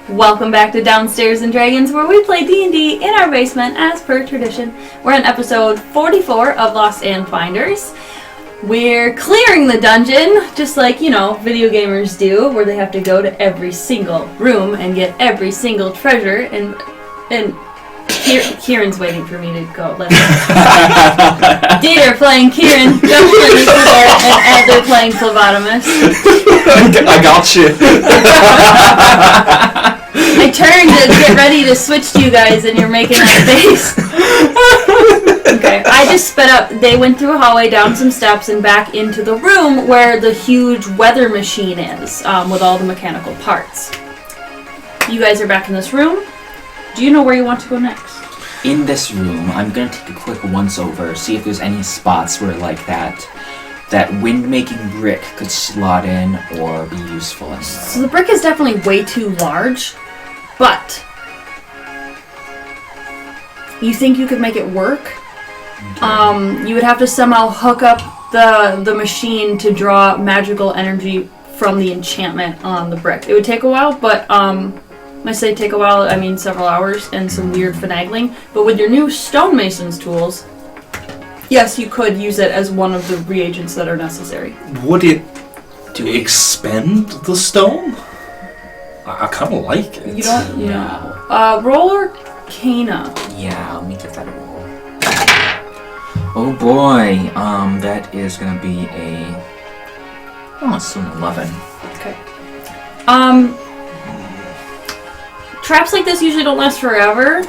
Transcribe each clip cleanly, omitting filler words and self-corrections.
Welcome back to Downstairs and Dragons, where we play D&D in our basement as per tradition. We're on episode 44 of Lost and Finders. We're clearing the dungeon, just like, video gamers do, where they have to go to every single room and get every single treasure, and Kieran's waiting for me to go. Dieter playing Kieran, Goblin and they're playing Phlebotomist. I got you. I turned to get ready to switch to you guys, and you're making that face. Okay, I just sped up. They went through a hallway, down some steps, and back into the room where the huge weather machine is, with all the mechanical parts. You guys are back in this room. Do you know where you want to go next? In this room, I'm going to take a quick once-over, see if there's any spots where, that wind-making brick could slot in or be useful anywhere. So the brick is definitely way too large, but you think you could make it work? Okay. You would have to somehow hook up the machine to draw magical energy from the enchantment on the brick. It would take a while, but when I say take a while, I mean several hours and some weird finagling. But with your new stonemason's tools, yes, you could use it as one of the reagents that are necessary. Would it expend the stone? I kind of like it. You don't? Yeah. Roll Arcana. Yeah, let me give that a roll. Oh boy, that is gonna be it's an 11. Okay. Traps like this usually don't last forever.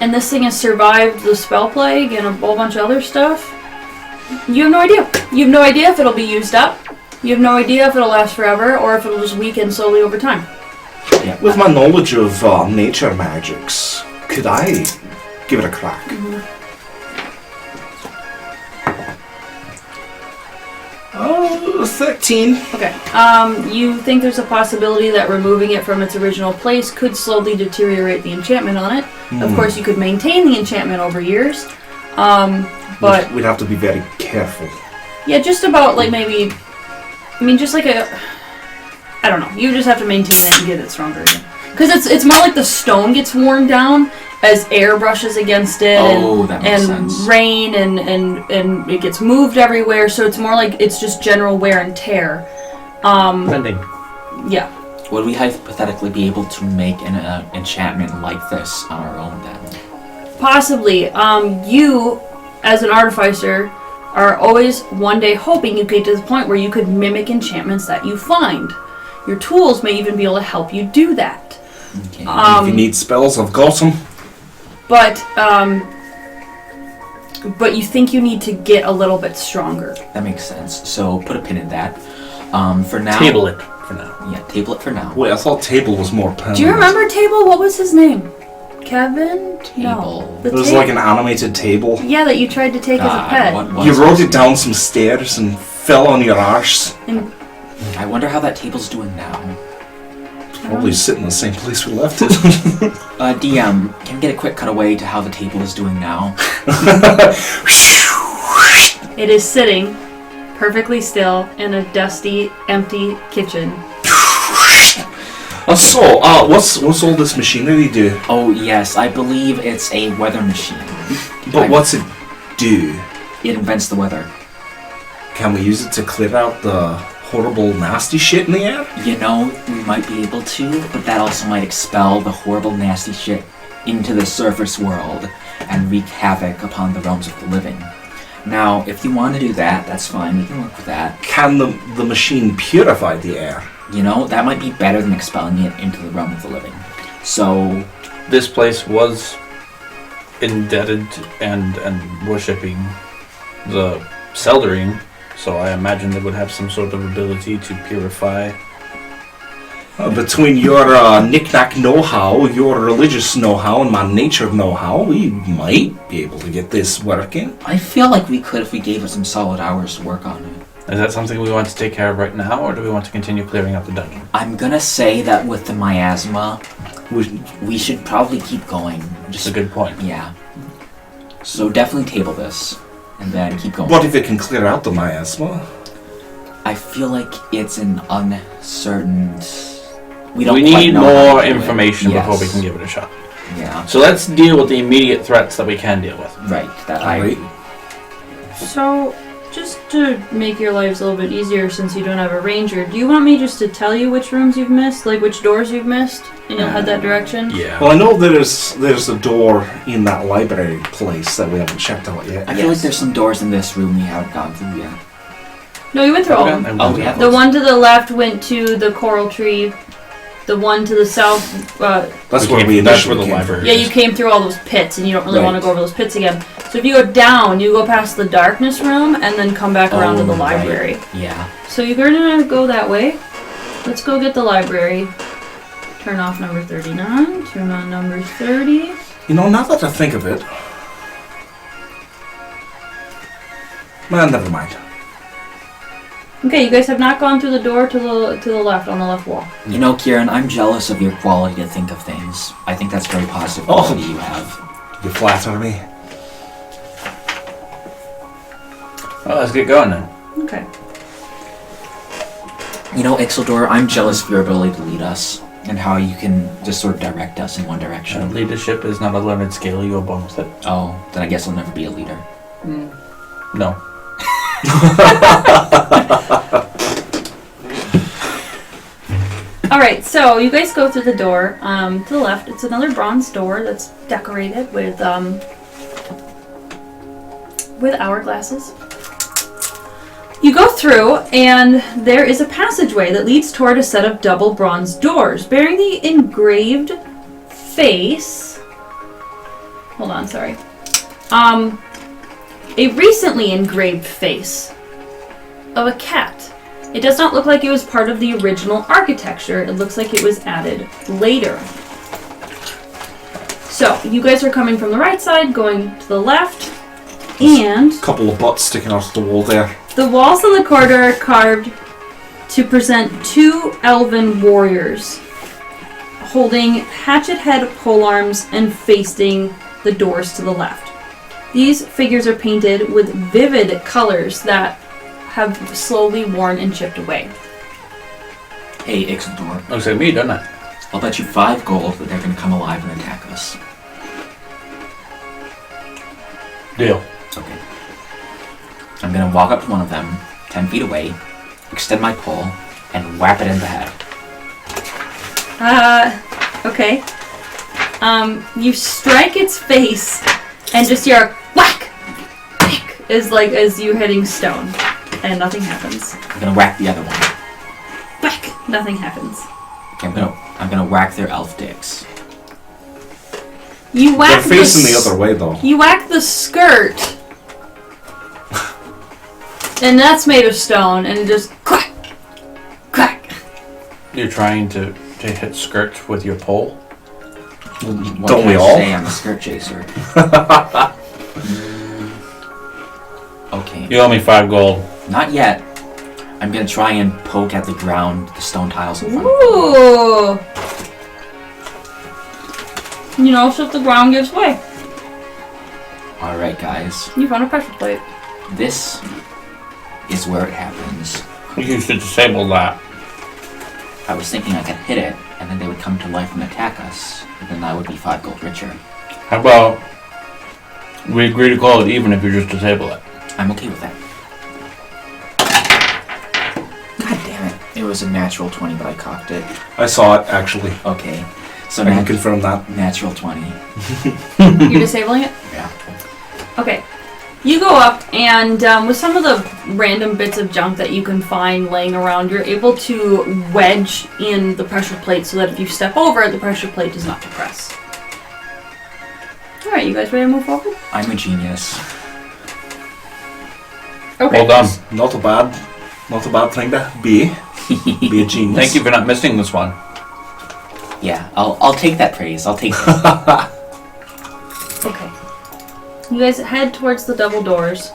And this thing has survived the spell plague and a whole bunch of other stuff. You have no idea. You have no idea if it'll be used up. You have no idea if it'll last forever or if it'll just weaken slowly over time. Yeah. With my knowledge of nature magics, could I give it a crack? Mm-hmm. 13. Okay. You think there's a possibility that removing it from its original place could slowly deteriorate the enchantment on it. Of course, you could maintain the enchantment over years, but we'd have to be very careful. Yeah, just about maybe. I mean, just I don't know. You just have to maintain it and get it stronger again. Because it's more like the stone gets worn down as air brushes against it, that makes and sense. rain and it gets moved everywhere. So it's more like it's just general wear and tear. Bending. Yeah. Would we hypothetically be able to make an enchantment like this on our own then? Possibly. You, as an artificer, are always one day hoping you get to the point where you could mimic enchantments that you find. Your tools may even be able to help you do that. Okay. If you need spells, I've got them. But you think you need to get a little bit stronger. That makes sense. So put a pin in that. For now. Table it for now. Yeah, table it for now. Wait, I thought table was more permanent. Do you remember Table? What was his name? Kevin? Table. No. It was like an animated table. Yeah, that you tried to take as a pet. You rode it down some stairs and fell on your arse. And I wonder how that table's doing now. Probably sitting in the same place we left it. DM, can we get a quick cutaway to how the table is doing now? it is sitting perfectly still in a dusty, empty kitchen. So, what's all this machinery do? Oh yes, I believe it's a weather machine. But what's it do? It invents the weather. Can we use it to clear out the horrible, nasty shit in the air? We might be able to, but that also might expel the horrible, nasty shit into the surface world and wreak havoc upon the realms of the living. Now, if you want to do that, that's fine. We can work with that. Can the machine purify the air? That might be better than expelling it into the realm of the living. So, This place was indebted and worshipping the Seldering, so I imagine they would have some sort of ability to purify. Between your knick-knack know-how, your religious know-how, and my nature know-how, we might be able to get this working. I feel like we could if we gave it some solid hours to work on it. Is that something we want to take care of right now, or do we want to continue clearing up the dungeon? I'm gonna say that with the miasma, we should probably keep going. Just a good point. Yeah. So definitely table this, and then keep going. What if it can clear out the miasma? I feel like it's an uncertain we don't We quite need know how more to do it. information before we Yes. can give it a shot. Yeah, So let's deal with the immediate threats that we can deal with. right. That I Alright. agree. So, just to make your lives a little bit easier since you don't have a ranger, do you want me just to tell you which rooms you've missed? Like which doors you've missed? And you'll head that direction? Yeah. Well, I know there's a door in that library place that we haven't checked out yet. I feel like there's some doors in this room we haven't gone through yet. No, you went through all of them. Oh, we have The one to the left went to the coral tree. The one to the south, That's We where came- we that's initially where the came library from. yeah, you came through all those pits, and you don't really want to Right. go over those pits again. So if you go down, you go past the darkness room, and then come back around to the Oh, right. library. Yeah. So you're gonna go that way. Let's go get the library. Turn off number 39. Turn on number 30. You know, now that I think of it, man, never mind. Okay, you guys have not gone through the door to the left on the left wall. You know, Kieran, I'm jealous of your quality to think of things. I think that's very positive Oh. quality you have. You flatter me. Well, let's get going then. Okay. You know, Ixeldor, I'm jealous of your ability to lead us and how you can just sort of direct us in one direction. Leadership is not a learned skill. You go born with it. Oh, then I guess I'll never be a leader. No. Alright, so you guys go through the door. To the left, it's another bronze door that's decorated with hourglasses. You go through, and there is a passageway that leads toward a set of double bronze doors bearing the engraved face. Hold on, sorry. A recently engraved face of a cat. It does not look like it was part of the original architecture. It looks like it was added later. So, you guys are coming from the right side, going to the left, and Couple of butts sticking out of the wall there. the walls in the corridor are carved to present two elven warriors holding hatchet head polearms and facing the doors to the left. These figures are painted with vivid colors that have slowly worn and chipped away. Hey, Ixeldor, Looks like me, doesn't it? I'll bet you 5 gold that they're going to come alive and attack us. Deal. Okay. I'm going to walk up to one of them, 10 feet away, extend my pole, and whap it in the head. Okay. You strike its face and just hear a whack! Whack! As you hitting stone. And nothing happens. I'm going to whack the other one. Whack! Nothing happens. Okay, I'm gonna whack their elf dicks. You They're whack facing the other way, though. You whack the skirt. And that's made of stone, and it just crack! Crack! You're trying to hit skirts with your pole? What Don't can we I all? say? I'm a skirt chaser. Okay. You owe me 5 gold. Not yet. I'm gonna try and poke at the ground, the stone tiles in front of me. Ooh! You know, so if the ground gives way. Alright, guys. You found a pressure plate. This is where it happens. You should disable that. I was thinking I could hit it, and then they would come to life and attack us. And then I would be 5 gold richer. How about we agree to call it even if you just disable it? I'm okay with that. God damn it. It was a natural 20, but I cocked it. I saw it, actually. Okay. So I can confirm that. natural 20. You're disabling it? Yeah. Okay. You go up, and with some of the random bits of junk that you can find laying around, you're able to wedge in the pressure plate so that if you step over it, the pressure plate does not compress. Alright, you guys ready to move forward? I'm a genius. Okay. Well done. Not a bad thing to be. Be a genius. Thank you for not missing this one. Yeah, I'll take that praise. I'll take it. Okay. You guys head towards the double doors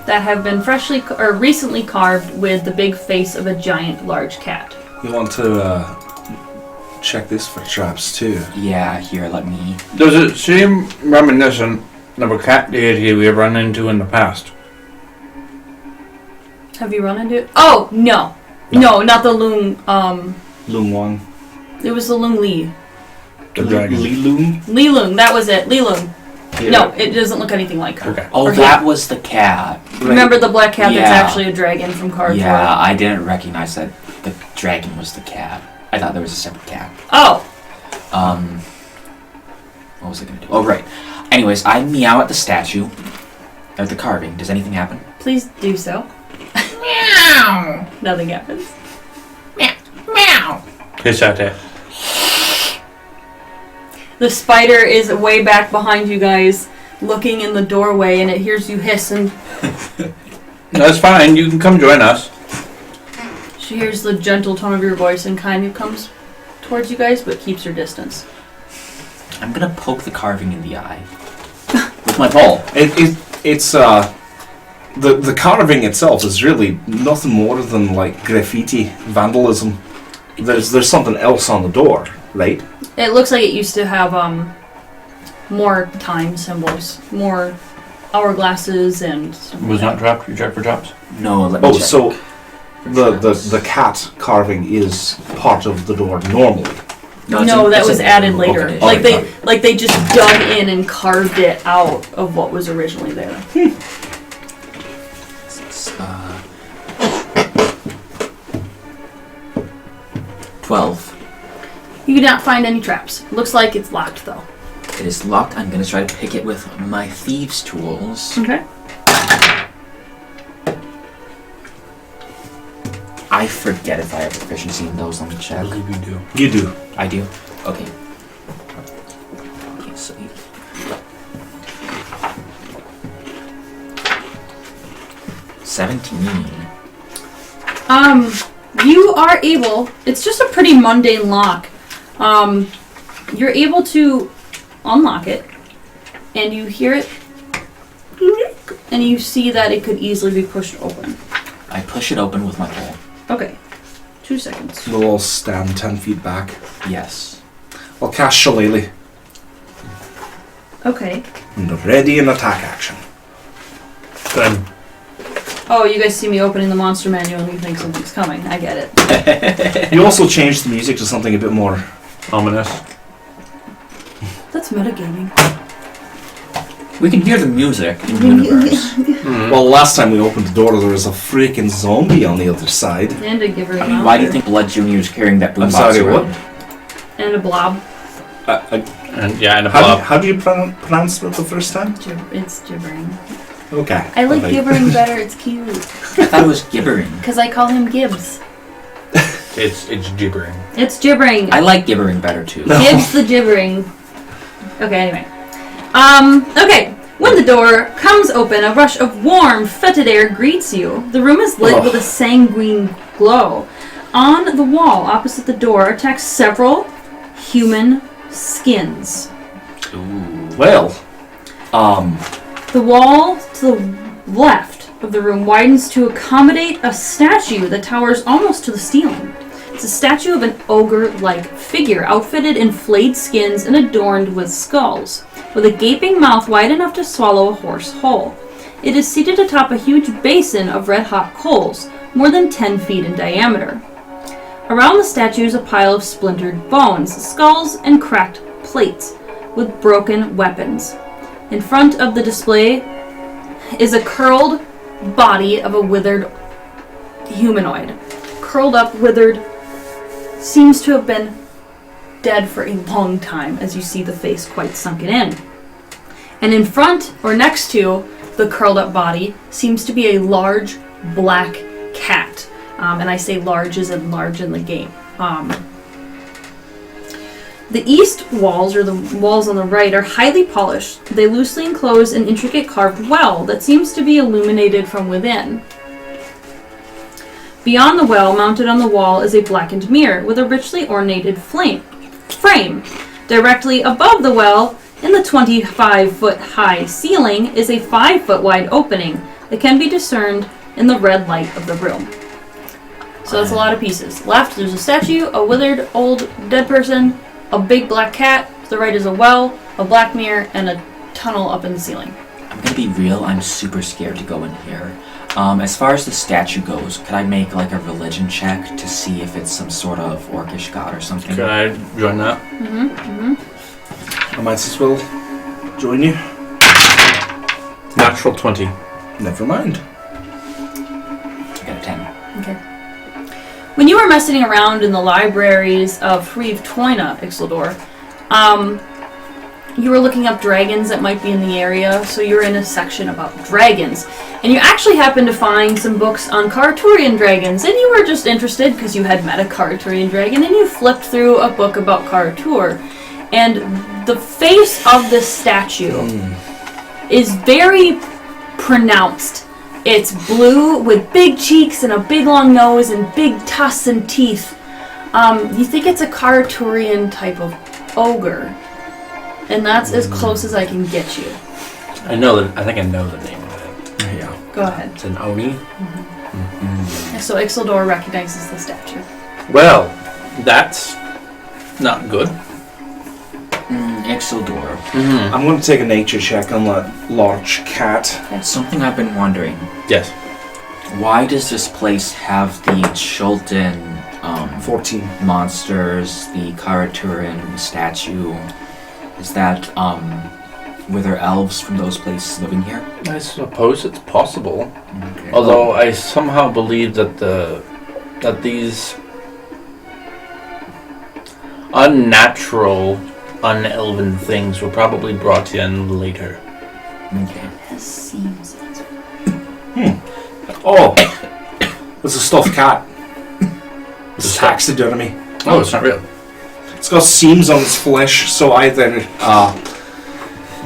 that have been recently carved with the big face of a giant large cat. You want to check this for traps too. Yeah, here, let me... Does it seem reminiscent of a cat deity we have run into in the past? Have you run into it? Oh, no. No, not the loon Loom Wang. It was the Lung Li. The dragon. Li Loom? Li Lung, that was it. Li Lung. Yeah. No, it doesn't look anything like her. Okay. Oh, Or that was the cat. Remember the black cat that's Yeah. actually a dragon from Cardboard? Yeah, I didn't recognize that the dragon was the cat. I thought there was a separate cat. Oh, What was I gonna do? Oh, right. Anyways, I meow at the statue. At the carving. Does anything happen? please do so. Meow! Nothing happens. Meow! Hiss at it. The spider is way back behind you guys, looking in the doorway, and it hears you hiss, and That's fine. You can come join us. she hears the gentle tone of your voice and kind of comes towards you guys, but keeps her distance. I'm gonna poke the carving in the eye. With my pole. It's the carving itself is really nothing more than like graffiti vandalism. There's something else on the door, right? It looks like it used to have more time symbols, more hourglasses and stuff like Was that. not dropped. You check for drops. No, let me Oh, check. so the cat carving is part of the door normally. No, that it's was an added later. open Like edition. they just dug in and carved it out of what was originally there. It's, 12. You did not find any traps. Looks like it's locked though. It is locked. I'm gonna try to pick it with my thieves' tools. Okay. I forget if I have proficiency in those. Let me I check. believe you do. You do. I do? Okay. Okay, so 17. You are able. It's just a pretty mundane lock. You're able to unlock it, and you hear it, and you see that it could easily be pushed open. I push it open with my pole. Okay. 2 seconds. We'll all stand 10 feet back. Yes. I'll cast Shillelagh. Okay. And ready in attack action. Then Oh, you guys see me opening the monster manual and you think something's coming. I get it. You also changed the music to something a bit more. ominous. That's metagaming. We can hear the music in the universe. Well, last time we opened the door, there was a freaking zombie on the other side. And a giver. I mean, why do you think Blood Jr. is carrying that boombox I'm sorry, around? what? And a blob. And and a How blob. how do you pronounce it the first time? It's gibbering. Okay. I like Okay. gibbering better. It's cute. I thought it was gibbering. Because I call him Gibbs. It's gibbering. It's gibbering. I like gibbering better too. No. Gibbs the gibbering. Okay, anyway. Okay. When the door comes open, a rush of warm, fetid air greets you. The room is lit with a sanguine glow. On the wall opposite the door attacks several human skins. Well, The wall to the left of the room widens to accommodate a statue that towers almost to the ceiling. It's a statue of an ogre-like figure, outfitted in flayed skins and adorned with skulls, with a gaping mouth wide enough to swallow a horse whole. It is seated atop a huge basin of red-hot coals, more than 10 feet in diameter. Around the statue is a pile of splintered bones, skulls, and cracked plates, with broken weapons. In front of the display is a curled body of a withered humanoid. Curled up, withered, seems to have been dead for a long time, as you see the face quite sunken in. And in front, or next to, the curled up body seems to be a large black cat. And I say large as in large in the game. The east walls, or the walls on the right, are highly polished. They loosely enclose an intricate carved well that seems to be illuminated from within. Beyond the well, mounted on the wall, is a blackened mirror with a richly ornated frame. Directly above the well, in the 25-foot-high ceiling, is a 5-foot-wide opening that can be discerned in the red light of the room. So that's a lot of pieces. Left, there's a statue, a withered old dead person, a big black cat. To the right is a well, a black mirror, and a tunnel up in the ceiling. I'm gonna be real, I'm super scared to go in here. As far as the statue goes, could I make like a religion check to see if it's some sort of orcish god or something? Can I join that? I might as well join you. Natural 20. Never mind. I got a 10. Okay. When you were messing around in the libraries of Hreve Toyna, Ixildor, you were looking up dragons that might be in the area, so you were in a section about dragons. And you actually happened to find some books on Karaturian dragons, and you were just interested because you had met a Karaturian dragon, and you flipped through a book about Karatur. And the face of this statue is very pronounced. It's blue with big cheeks and a big long nose and big tusks and teeth. You think it's a Karaturian type of ogre. And that's as close as I can get you. I think I know the name of it. Yeah. Go ahead. It's an Oni. So Ixildor recognizes the statue. Well, that's not good. Ixildor. I'm going to take a nature check on that large cat. Something I've been wondering. Yes. Why does this place have the Chultan 14. monsters, the Karaturian statue? Is that, were there elves from those places living here? I suppose it's possible. Okay. Although I somehow believe that these unnatural, unelven things were probably brought in later. Okay. It seems. Oh! It's a stuffed cat. It's taxidermy. Oh, it's not real. It's got seams on its flesh, so either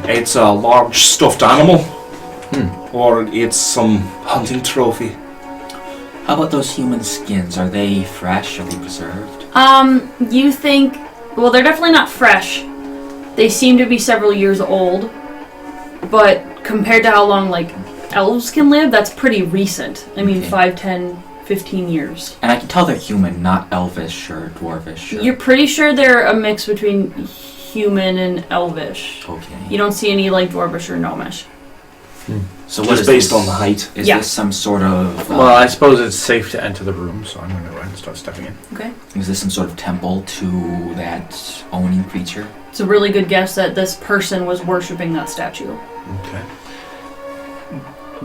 it's a large stuffed animal, or it's some hunting trophy. How about those human skins? Are they fresh? Are they preserved? You think... Well, they're definitely not fresh. They seem to be several years old. But compared to how long, like, elves can live, that's pretty recent. I mean, Okay. 5, 10, 15 years. And I can tell they're human, not elvish or dwarvish. Or... You're pretty sure they're a mix between human and elvish. Okay. You don't see any, like, dwarvish or gnomish. So what Just is based this? on the height. Is Yeah. this some sort of... Well, I suppose it's safe to enter the room, so I'm going to go ahead and start stepping in. Okay. Is this some sort of temple to that Oni creature? It's a really good guess that this person was worshipping that statue. Okay.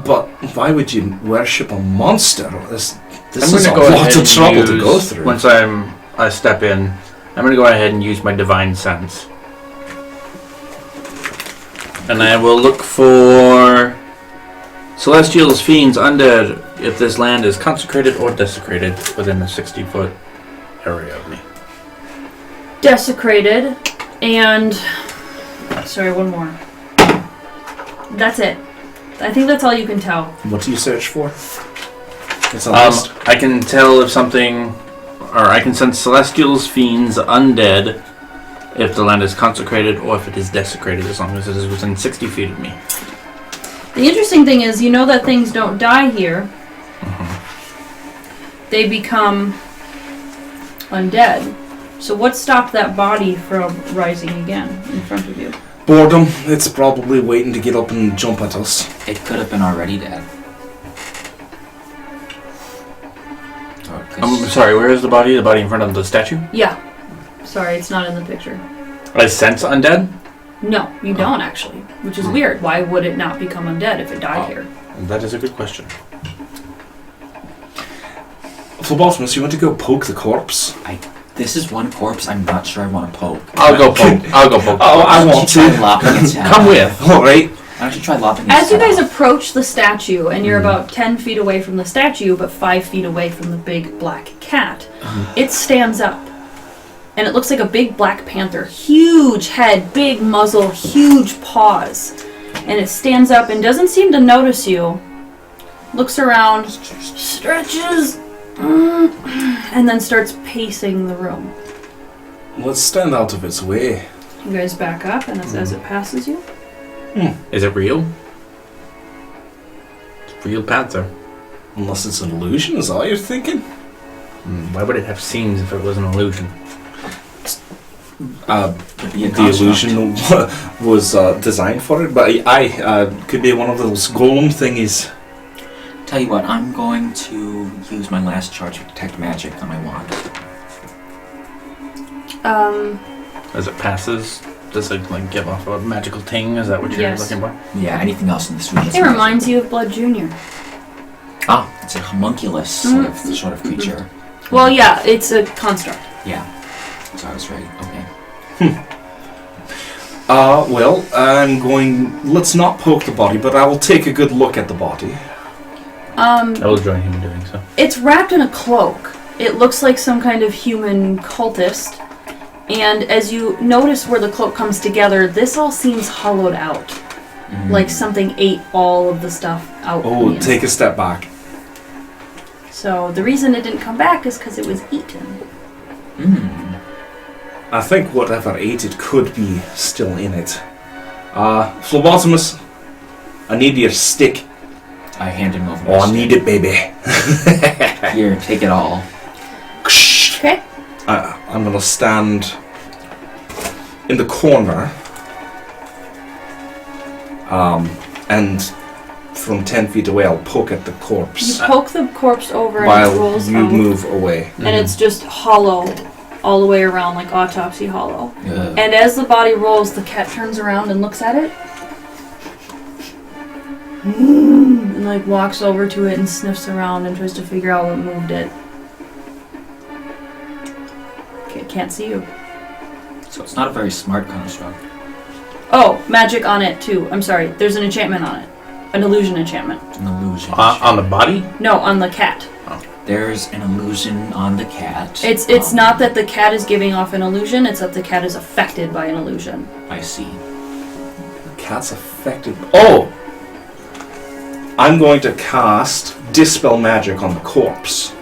But why would you worship a monster? This I'm is a going to go lot ahead of and trouble to use- go through. Once I step in, I'm going to go ahead and use my divine sense. And I will look for celestials, fiends, undead, if this land is consecrated or desecrated within a 60-foot area of me. Desecrated, and... Sorry, one more. That's it. I think that's all you can tell. What do you search for? It's a list. I can tell if something, or I can sense celestials, fiends, undead, if the land is consecrated or if it is desecrated, as long as it is within 60 feet of me. The interesting thing is, you know that things don't die here. They become undead. So what stopped that body from rising again in front of you? Boredom. It's probably waiting to get up and jump at us. It could have been already dead. I'm sorry, where is the body? The body in front of the statue? Yeah. Sorry, it's not in the picture. I sense undead? No, you don't actually. Which is weird. Why would it not become undead if it died here? That is a good question. Phlebotomist, you want to go poke the corpse? This is one corpse I'm not sure I want to poke. I'll go poke. Oh, I want Try to. lopping its head Come off. with. Alright. Why don't you try lopping its As you head guys off? approach the statue, and you're about 10 feet away from the statue, but 5 feet away from the big black cat, it stands up. And it looks like a big black panther. Huge head, big muzzle, huge paws. And it stands up and doesn't seem to notice you. Looks around, stretches, and then starts pacing the room. Let's stand out of its way. You guys back up, and as it passes you, Is it real? It's a real panther. Unless it's an illusion, is that what you're thinking? Why would it have seams if it was an illusion? Could be a The construct. illusion was designed for it, but I could be one of those golem thingies. tell you what, I'm going to use my last charge of Detect Magic on my wand. As it passes, does it like give off a magical ting? Is that what you're Yes. looking for? Yeah, anything else in this room? It reminds you of Blood Junior. Ah, it's a homunculus sort of creature. Well, yeah, it's a construct. Yeah. So I was right. Okay. Well, I'm going... Let's not poke the body, but I will take a good look at the body. I will join him in doing so. It's wrapped in a cloak. It looks like some kind of human cultist. And as you notice where the cloak comes together, this all seems hollowed out. Like something ate all of the stuff out. Oh, take a step back. So the reason it didn't come back is because it was eaten. I think whatever ate it could be still in it. Phlebotomist, I need your stick. I hand him over. Oh, I need it, baby. Here, take it all. Okay. I'm gonna stand in the corner. And from 10 feet away, I'll poke at the corpse. You poke the corpse over and it While rolls you out. move away. And it's just hollow all the way around, like autopsy hollow. Yeah. And as the body rolls, the cat turns around and looks at it. And like walks over to it and sniffs around and tries to figure out what moved it. Okay, can't see you. So it's not a very smart construct. Oh, magic on it too. I'm sorry. There's an enchantment on it. An illusion enchantment. An illusion. On the body? No, on the cat. There's an illusion on the cat. It's not that the cat is giving off an illusion, it's that the cat is affected by an illusion. I see. The cat's affected. Oh! I'm going to cast Dispel Magic on the corpse.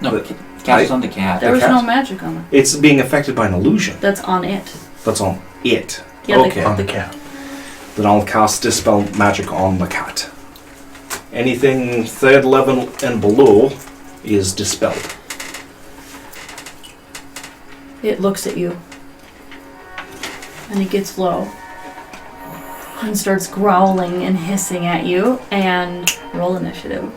No, cat is on the cat. There was cat? no magic on it. It's being affected by an illusion. That's on it. That's on it. Yeah, okay. On the cat. Then I'll cast Dispel Magic on the cat. Anything 3rd level and below is dispelled. It looks at you. And it gets low. And starts growling and hissing at you. And roll initiative.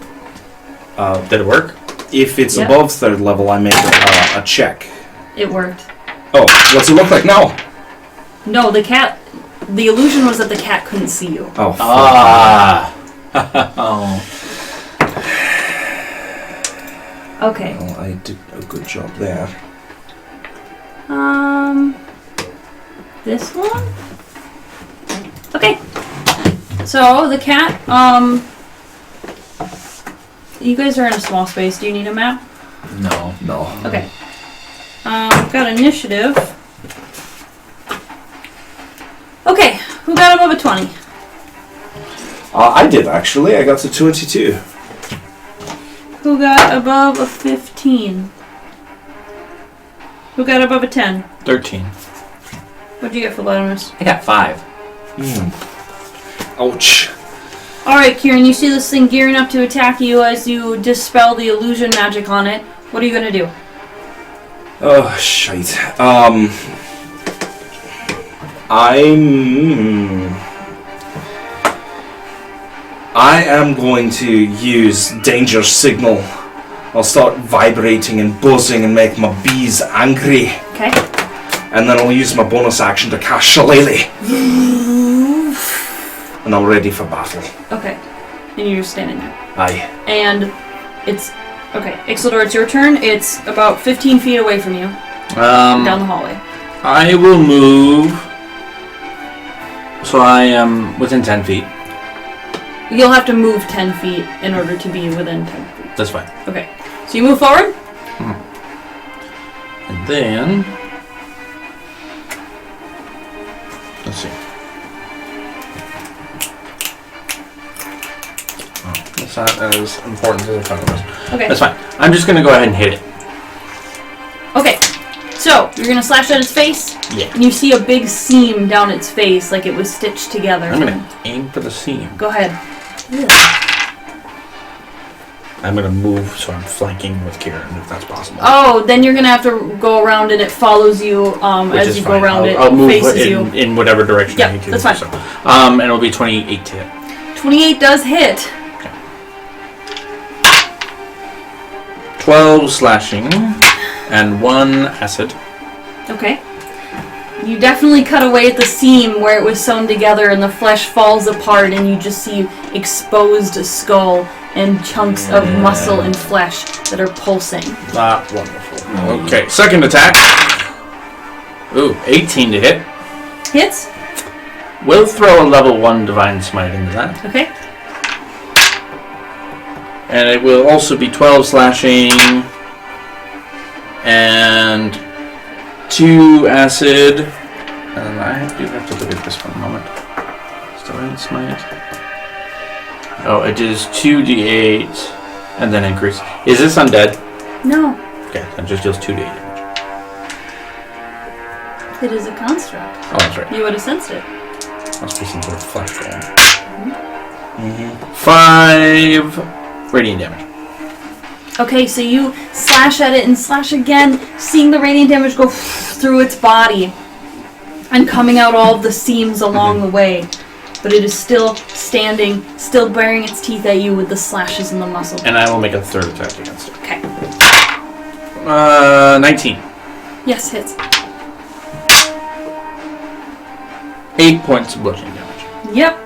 Did it work? If it's Yeah. above 3rd level, I make a check. It worked. Oh, what's it look like now? No, the cat... The illusion was that the cat couldn't see you. Oh, fuck. Ah. Oh. Okay. Well, I did a good job there. This one? Okay. So, the cat, you guys are in a small space. Do you need a map? No. Okay. We've got initiative. Okay, who got above a 20? I did, actually. I got to 22. Who got above a 15? Who got above a 10? 13. What'd you get for Phlebotomist? I got 5. Ouch. Alright, Kieran, you see this thing gearing up to attack you as you dispel the illusion magic on it. What are you gonna do? Oh, shite. I am going to use Danger Signal. I'll start vibrating and buzzing and make my bees angry. Okay. And then I'll use my bonus action to cast Shillelagh. And I'm ready for battle. Okay. And you're just standing there. Aye. And it's... Okay, Ixildor, it's your turn. It's about 15 feet away from you. Down the hallway. I will move. So I am within 10 feet. You'll have to move 10 feet in order to be within 10 feet. That's fine. Okay. So you move forward? And then... Let's see. Oh, that's not as important as I thought it was. Okay. That's fine. I'm just going to go ahead and hit it. Okay. So, you're going to slash at its face? Yeah. And you see a big seam down its face, like it was stitched together. I'm going to aim for the seam. Go ahead. I'm going to move so I'm flanking with Kieran, if that's possible. Oh, then you're going to have to go around and it follows you Which as is you fine. go around it. I'll It move faces you. in whatever direction Yeah, I need to. that's fine. So. And it'll be 28 to hit. 28 does hit. 12 slashing and 1 acid. Okay. You definitely cut away at the seam where it was sewn together and the flesh falls apart and you just see exposed skull and chunks of muscle and flesh that are pulsing. Ah, wonderful. Okay, second attack. Ooh, 18 to hit. Hits? We'll throw a level 1 Divine Smite into that. Okay. And it will also be 12 slashing and 2 acid. And I do have to look at this for a moment. Divine Smite. Oh, it is 2d8 and then increase. Is this undead? No. Okay, that just deals 2d8 damage. It is a construct. Oh, that's right. You would have sensed it. Must be some sort of flesh going. 5 radiant damage. Okay, so you slash at it and slash again, seeing the radiant damage go through its body and coming out all of the seams along the way. But it is still standing, still baring its teeth at you with the slashes in the muscle. And I will make a third attack against it. Okay. 19. Yes, hits. 8 points of bludgeoning damage. Yep.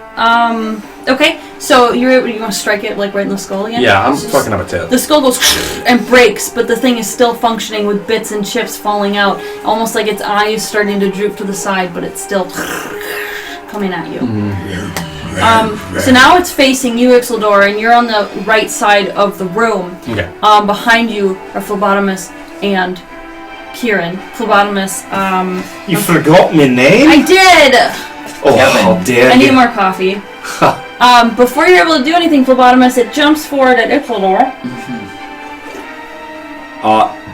Okay, so you want to strike it like right in the skull again? Yeah, I'm fucking up its head. The skull goes and breaks, but the thing is still functioning with bits and chips falling out, almost like its eyes starting to droop to the side, but it's still coming at you. So now it's facing you, Ixildor, and you're on the right side of the room. Okay. Behind you are Phlebotomus and Kieran. Phlebotomus, You forgot my name? I did! Oh, how dare I need you. more coffee. Before you're able to do anything, Phlebotomus, it jumps forward at Ixildor.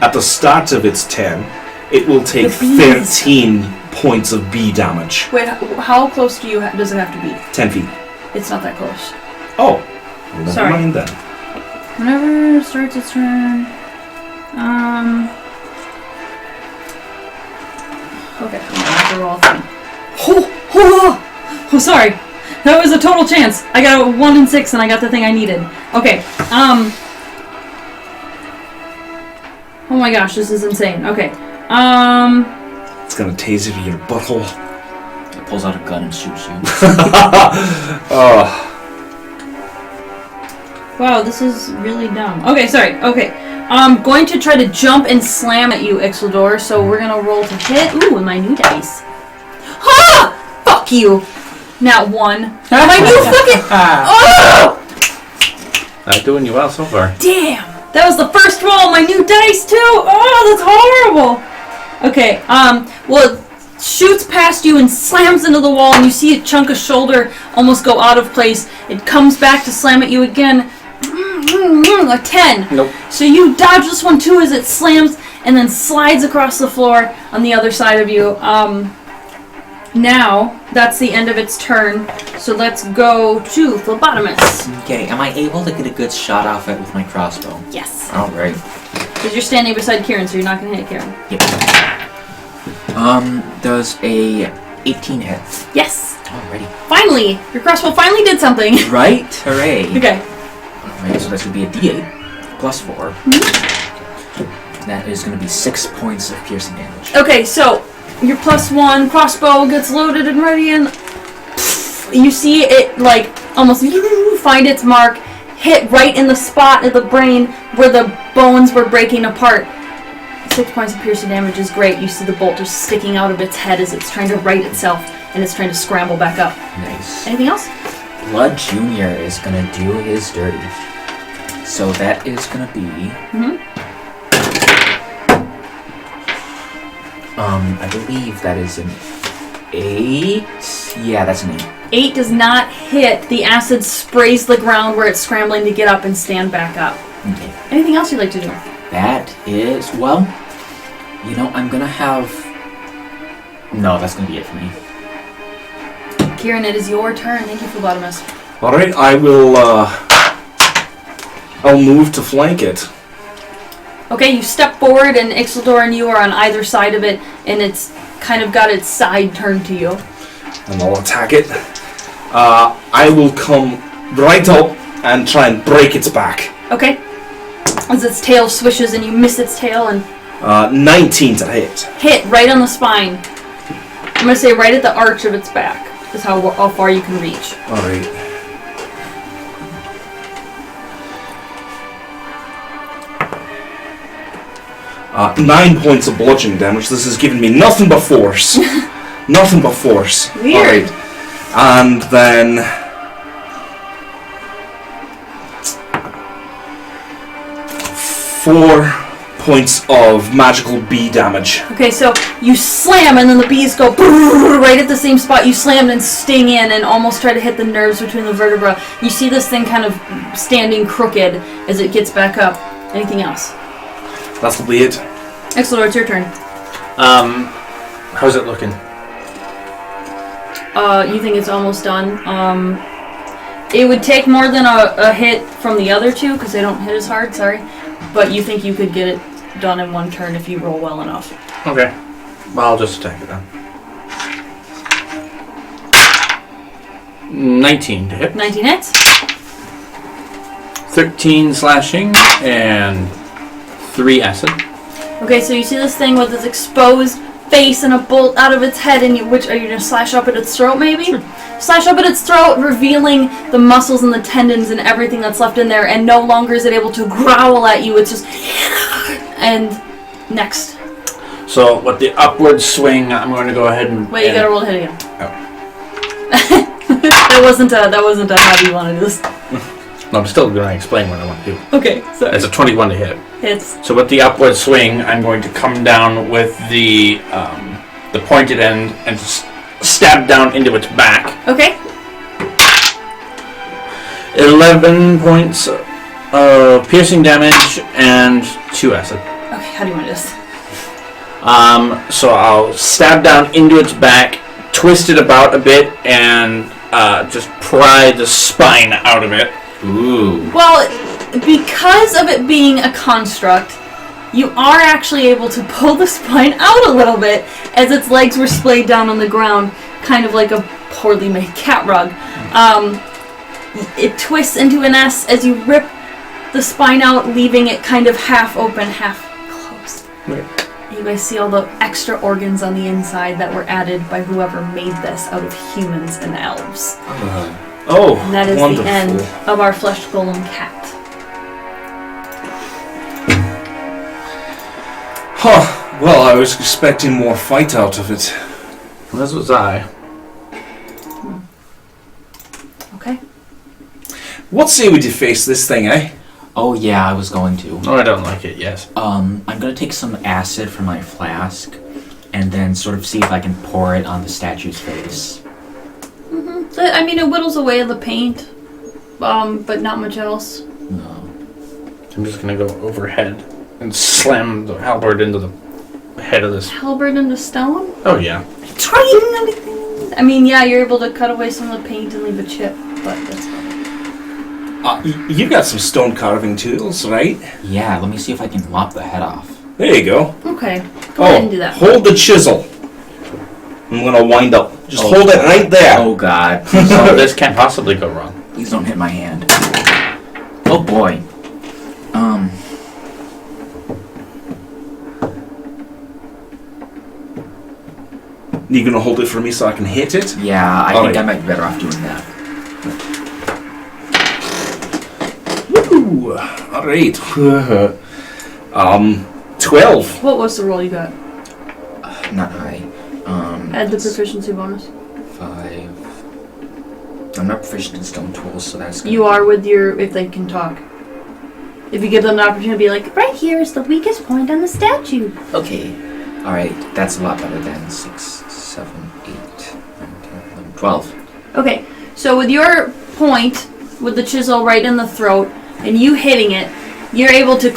At the start of its turn, it will take The bees. 13 points of bee damage. Wait, how close do you does it have to be? 10 feet. It's not that close. Oh, well, never Sorry. mind then. Whenever it starts its turn, okay, I'm gonna have to roll a thing. Oh, sorry. That was a total chance. I got a 1 and 6 and I got the thing I needed. Okay, oh my gosh, this is insane. Okay, It's gonna taser to your butthole. It pulls out a gun and shoots you. Oh, wow, this is really dumb. Okay, sorry. Okay, I'm going to try to jump and slam at you, Ixildor, so we're gonna roll to hit. Ooh, and my new dice. Ha! Fuck you! Not 1. My new fucking... Oh! I'm doing you well so far. Damn! That was the first roll, my new dice too! Oh, that's horrible! Okay, well, it shoots past you and slams into the wall, and you see a chunk of shoulder almost go out of place. It comes back to slam at you again. A 10. Nope. So you dodge this one too as it slams and then slides across the floor on the other side of you. Now, that's the end of its turn. So let's go to Phlebotomus. Okay, am I able to get a good shot off it with my crossbow? Yes. Alright. Because you're standing beside Kieran, so you're not going to hit Kieran. Yep. Does a 18 hit? Yes. Alrighty. Finally! Your crossbow finally did something. Right? Hooray. Okay. Alright, so that's going to be a d8 plus 4. That is going to be 6 points of piercing damage. Okay, so your +1 crossbow gets loaded and ready, and you see it like almost find its mark, hit right in the spot of the brain where the bones were breaking apart. 6 points of piercing damage is great. You see the bolt just sticking out of its head as it's trying to right itself and it's trying to scramble back up. Nice. Anything else? Blood Jr. is going to do his dirty. So that is going to be... I believe that is an 8. Yeah, that's an 8. 8 does not hit. The acid sprays the ground where it's scrambling to get up and stand back up. Okay. Anything else you'd like to do? That is... Well, you know, I'm going to have... No, that's going to be it for me. Kieran, it is your turn. Thank you, Phlebotomus. alright, I will, I'll move to flank it. Okay, you step forward and Ixildor and you are on either side of it, and it's kind of got its side turned to you. And I'll attack it. I will come right up and try and break its back. Okay. As its tail swishes and you miss its tail and 19 to hit. hit right on the spine. I'm going to say right at the arch of its back is how far you can reach. Alright. Uh, 9 points of bludgeoning damage. This has given me nothing but force. Nothing but force. Weird. Alright. And then... 4 points of magical bee damage. Okay, so you slam and then the bees go right at the same spot you slammed and sting in and almost try to hit the nerves between the vertebra. You see this thing kind of standing crooked as it gets back up. Anything else? That's the it. Excelor, it's your turn. How's it looking? You think it's almost done. It would take more than a hit from the other two because they don't hit as hard, sorry. But you think you could get it done in one turn if you roll well enough. Okay. Well, I'll just attack it then. 19 to hit. 19 hits. 13 slashing and 3 acid. Okay, so you see this thing with its exposed face and a bolt out of its head, and which are you gonna slash up at its throat, maybe? Sure. Slash up at its throat, revealing the muscles and the tendons and everything that's left in there, and no longer is it able to growl at you. It's just and next. So with the upward swing, I'm going to go ahead and wait. You gotta roll to hit again. Oh. that wasn't a how do you want to do this? No, I'm still going to explain what I want to do. Okay, so it's a 21 to hit. Hits. So with the upward swing, I'm going to come down with the pointed end and stab down into its back. Okay. 11 points of piercing damage and 2 acid. Okay, how do you want to do this? So I'll stab down into its back, twist it about a bit, and just pry the spine out of it. Ooh. Well, because of it being a construct, you are actually able to pull the spine out a little bit as its legs were splayed down on the ground, kind of like a poorly made cat rug. It twists into an S as you rip the spine out, leaving it kind of half open, half closed. Right. You guys see all the extra organs on the inside that were added by whoever made this out of humans and elves. Oh, And that is wonderful. the end of our flesh golem cat. Huh. Well, I was expecting more fight out of it. Well, this was I. Okay. What say we deface this thing, eh? Oh yeah, I was going to. Oh, I don't like it, yes. I'm gonna take some acid from my flask and then sort of see if I can pour it on the statue's face. I mean, it whittles away the paint, but not much else. No. I'm just going to go overhead and slam the halberd into the head of this. Halberd into stone? Oh, yeah. Trying anything? I mean, yeah, you're able to cut away some of the paint and leave a chip, but that's about it. You got some stone carving tools, right? Yeah, let me see if I can lop the head off. There you go. Okay, go ahead and do that. Hold the chisel. I'm gonna wind up. Just hold it right there. Oh god. So this can't possibly go wrong. Please don't hit my hand. Oh boy. You gonna hold it for me so I can hit it? Yeah, I All think right. I might be better off doing that. Woo! Alright. 12. What was the roll you got? Not high. Add the proficiency bonus. 5. I'm not proficient in stone tools, so that's gonna You are with your, if they can talk. If you give them the opportunity to be like, right here is the weakest point on the statue. Okay. Alright, that's a lot better than 6, 7, 8, 9, 10, 11, 12. Okay, so with your point, with the chisel right in the throat, and you hitting it, you're able to,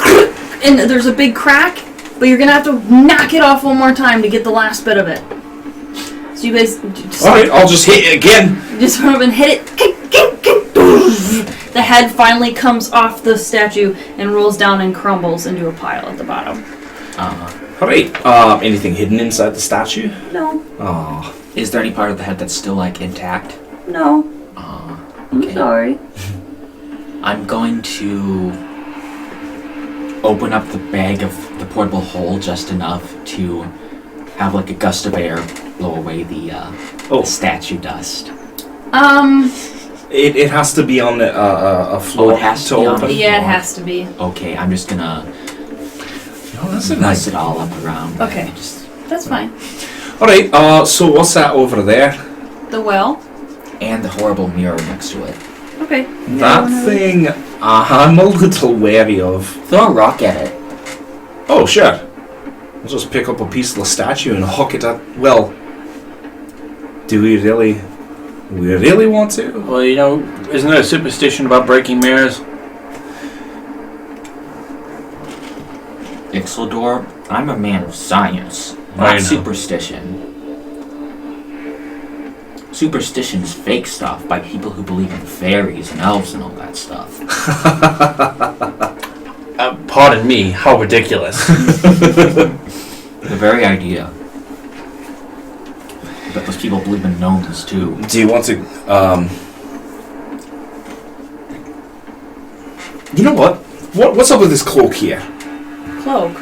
and there's a big crack, but you're gonna have to knock it off one more time to get the last bit of it. So you guys just, Alright, I'll just hit it again. just run up and hit it. The head finally comes off the statue and rolls down and crumbles into a pile at the bottom. Alright, anything hidden inside the statue? No, Oh. Is there any part of the head that's still, like, intact? no. I'm Okay. sorry. I'm going to open up the bag of the portable hole just enough to have like a gust of air blow away the statue dust. It has to be on a floor. Oh, it has to be on the Yeah, it floor. has to be. Okay, I'm just gonna That's a mess nice. it all up around. Okay. Just, That's fine. All right. So what's that over there? The well. and the horrible mirror next to it. Okay. That thing, I'm a little wary of. Throw a rock at it. Oh, sure. I'll just pick up a piece of the statue and hook it at. Well, do we really? We really want to? Well, you know, isn't there a superstition about breaking mirrors? Ixeldor, I'm a man of science, I not know. superstition. Superstition is fake stuff by people who believe in fairies and elves and all that stuff. Pardon me, how ridiculous. The very idea. But those people believe in gnomes too. Do you want to? You know what? What's up with this cloak here? Cloak.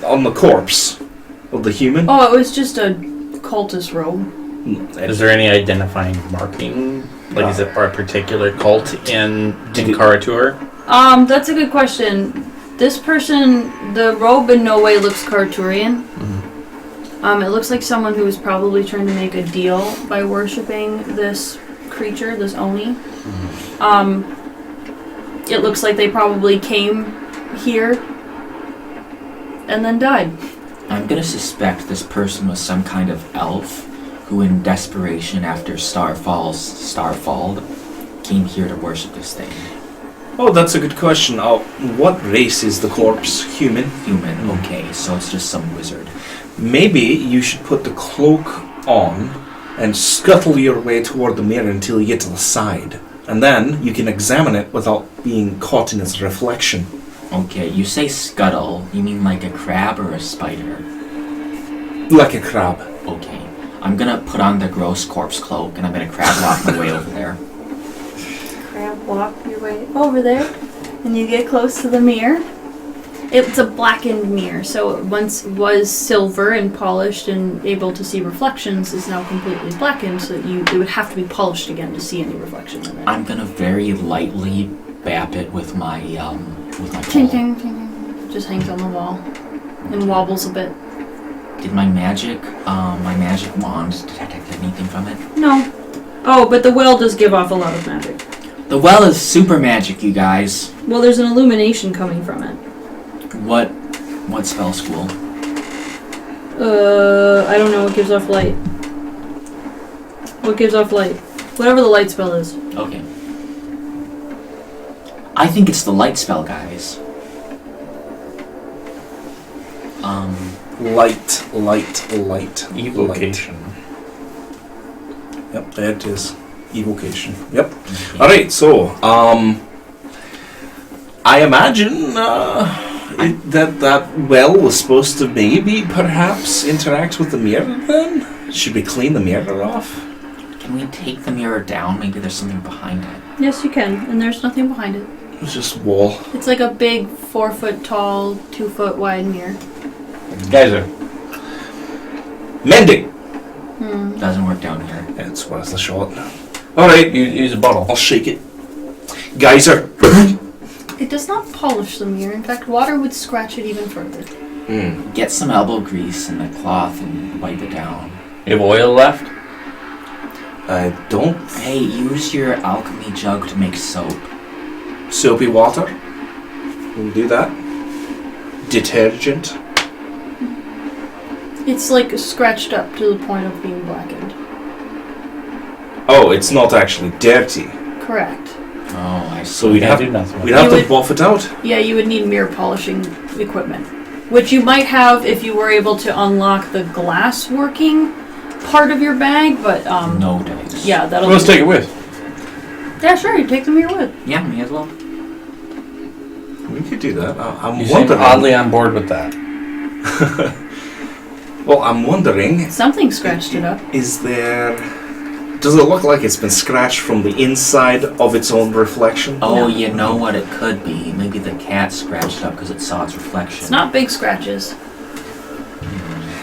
On the corpse of the human. Oh, it was just a cultist robe. Is there any identifying marking? Like, is it for a particular cult in Karatur? That's a good question. This person, the robe in no way looks Karturian. It looks like someone who was probably trying to make a deal by worshipping this creature, this Oni. It looks like they probably came here and then died. I'm gonna suspect this person was some kind of elf who, in desperation after Starfall, came here to worship this thing. Oh, that's a good question. What race is the corpse? Human? Human, okay, so it's just some wizard. Maybe you should put the cloak on and scuttle your way toward the mirror until you get to the side. And then you can examine it without being caught in its reflection. Okay, you say scuttle, you mean like a crab or a spider? Like a crab. Okay. I'm gonna put on the gross corpse cloak and I'm gonna crab walk my way over there. Crab walk your way over there, and you get close to the mirror. It's a blackened mirror, so it once was silver and polished and able to see reflections is now completely blackened, so that it would have to be polished again to see any reflection in it. I'm gonna very lightly bap it with my Ting, pole. ting, ting. Just hangs on the wall and wobbles a bit. Did my magic wand detect anything from it? No. Oh, but the well does give off a lot of magic. The well is super magic, you guys. Well, there's an illumination coming from it. What spell school? I don't know. It gives off light. What gives off light? Whatever the light spell is. Okay. I think it's the light spell, guys. Light. Evocation. Yep, there it is. Evocation. Yep. Alright, so, I imagine that well was supposed to maybe perhaps interact with the mirror then? Should we clean the mirror off? Can we take the mirror down? Maybe there's something behind it. Yes, you can, and there's nothing behind it. It's just wall. It's like a big 4 foot tall, 2 foot wide mirror. Geyser. Mending! Doesn't work down here. It's worth a shot. Alright, Use a bottle. I'll shake it. Geyser! It does not polish the mirror. In fact, water would scratch it even further. Get some elbow grease and a cloth and wipe it down. You have oil left? I don't. Hey, use your alchemy jug to make soap. Soapy water. We'll do that. Detergent. It's like scratched up to the point of being blackened. Oh, it's not actually dirty. Correct. Oh, I see. So we'd Can't have, do nothing. we'd have You to would- buff it out. Yeah, you would need mirror polishing equipment, which you might have if you were able to unlock the glass working part of your bag, but No dice. yeah, that'll. Let's take it with. Yeah, sure. You take the mirror with. Yeah, me as well. We could do that. I'm You seem wondering. oddly on board with that. Well, I'm wondering. Something scratched it up. Is there Does it look like it's been scratched from the inside of its own reflection? Oh, No. you know what it could be? Maybe the cat scratched up because it saw its reflection. It's not big scratches.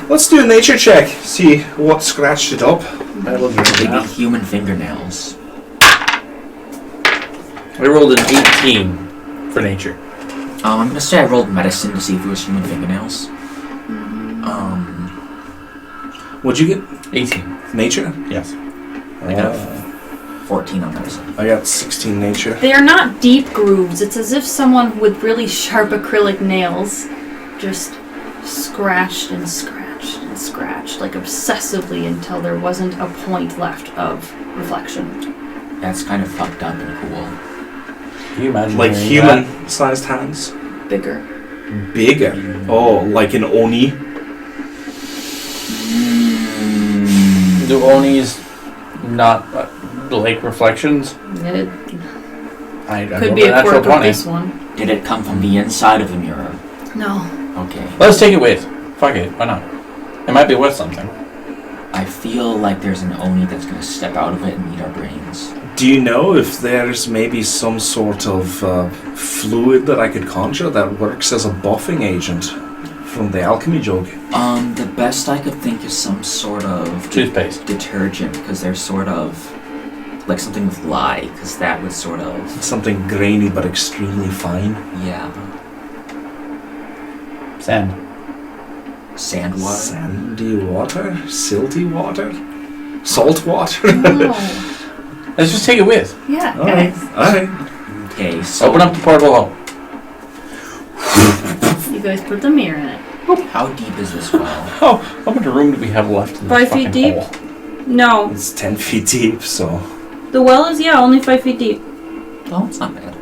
Let's do a nature check. See what scratched it up. Maybe human fingernails. I rolled an 18 for nature. I'm gonna say I rolled medicine to see if it was human fingernails. What'd you get? 18. Nature? Yes. I got 14 on medicine. I got 16 nature. They are not deep grooves. It's as if someone with really sharp acrylic nails just scratched and scratched and scratched, like obsessively until there wasn't a point left of reflection. That's kind of fucked up and cool. Can you imagine Like hearing human-sized hands? Bigger. Bigger? Oh, like an Oni? that? Do Onis not like reflections? It I could be a natural quirk of this one. Did it come from the inside of the mirror? No. Okay. Let's take it with. Fuck it. Why not? It might be worth something. I feel like there's an Oni that's gonna step out of it and eat our brains. Do you know if there's maybe some sort of fluid that I could conjure that works as a buffing agent from the alchemy jug? The best I could think is some sort of Toothpaste. detergent, because they're sort of like something with lye, because that would sort of, Something grainy but extremely fine. yeah, Sand. sand water. Sandy water? Silty water? Salt water? No. Let's just take it with. Yeah, Alright. guys. Alright. Okay, so Open up the portal hole. You guys put the mirror in it. how deep is this well? Oh, how much room do we have left in this 5 feet fucking deep? hole? No. It's 10 feet deep, so... The well is, only 5 feet deep. Well, it's not bad.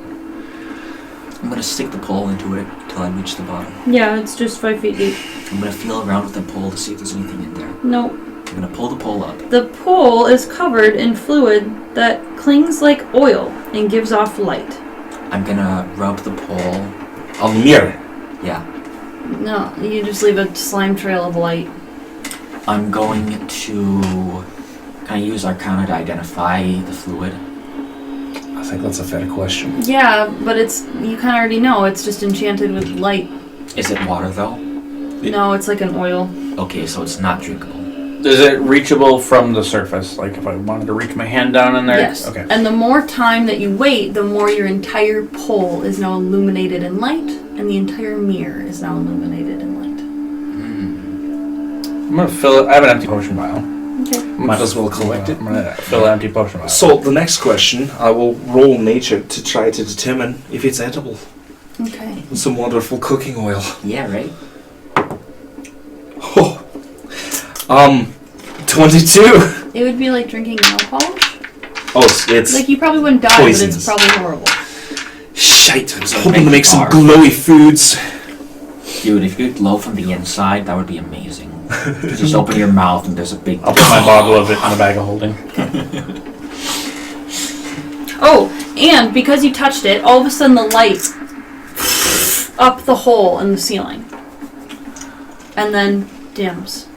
I'm gonna stick the pole into it till I reach the bottom. Yeah, it's just 5 feet deep. I'm gonna feel around with the pole to see if there's anything in there. No. I'm gonna pull the pole up. The pole is covered in fluid that clings like oil and gives off light. I'm gonna rub the pole. On the mirror. Yeah. No, you just leave a slime trail of light. I'm going to kind of use Arcana to identify the fluid. I think that's a fair question. Yeah, but you kind of already know, it's just enchanted with light. Is it water though? No, it's like an oil. Okay, so it's not drinkable. Is it reachable from the surface? Like if I wanted to reach my hand down in there? Yes. Okay. And the more time that you wait, the more your entire pole is now illuminated in light, and the entire mirror is now illuminated in light. I'm gonna fill it. I have an empty potion vial. Okay. Might as well collect it. I'm gonna fill an empty potion vial. So, the next question, I will roll nature to try to determine if it's edible. Okay. Some wonderful cooking oil. Yeah, right? Oh. 22. It would be like drinking nail polish. Oh, it's Like you probably wouldn't die, poisonous. but it's probably horrible. shite. I was So hoping to make make some bar. glowy foods. Dude, if you could glow from the inside, that would be amazing. You just open your mouth and there's a big... I'll put my bottle of it in a bag of holding. Oh, and because you touched it, all of a sudden the light up the hole in the ceiling. And then dims.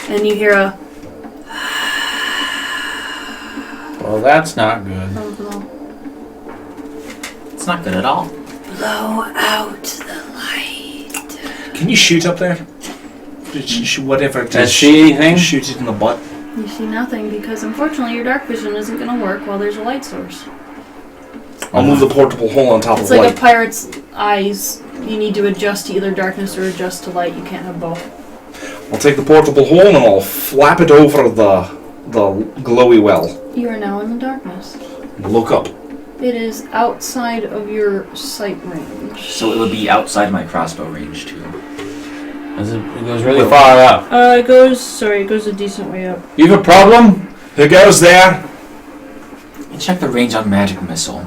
And you hear a... Well, that's not good. It's not good at all. Blow out the light. Can you shoot up there? Whatever it Does is. she anything? Shoot it in the butt. You see nothing because unfortunately your dark vision isn't going to work while there's a light source. I'll move the portable hole on top It's of like light. a pirate's eyes. You need to adjust to either darkness or adjust to light. You can't have both. I'll take the portable hole and I'll flap it over the glowy well. You are now in the darkness. Look up. It is outside of your sight range. So it would be outside my crossbow range, too. It goes really far up. It goes a decent way up. You have a problem? Who goes there? And check the range on magic missile.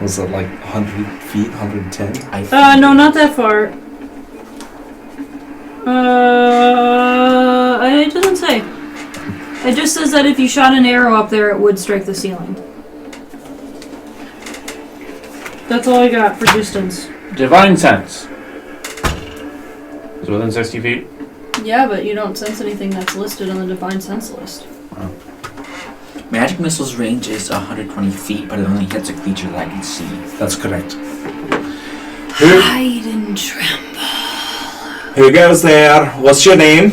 Was it like 100 feet, 110? No, not that far. It doesn't say. It just says that if you shot an arrow up there, it would strike the ceiling. That's all I got for distance. Divine sense. Is it within 60 feet? Yeah, but you don't sense anything that's listed on the Divine Sense list. Magic missile's range is 120 feet, but it only hits a creature that I can see. That's correct. Hide and tremble. Who goes there? What's your name?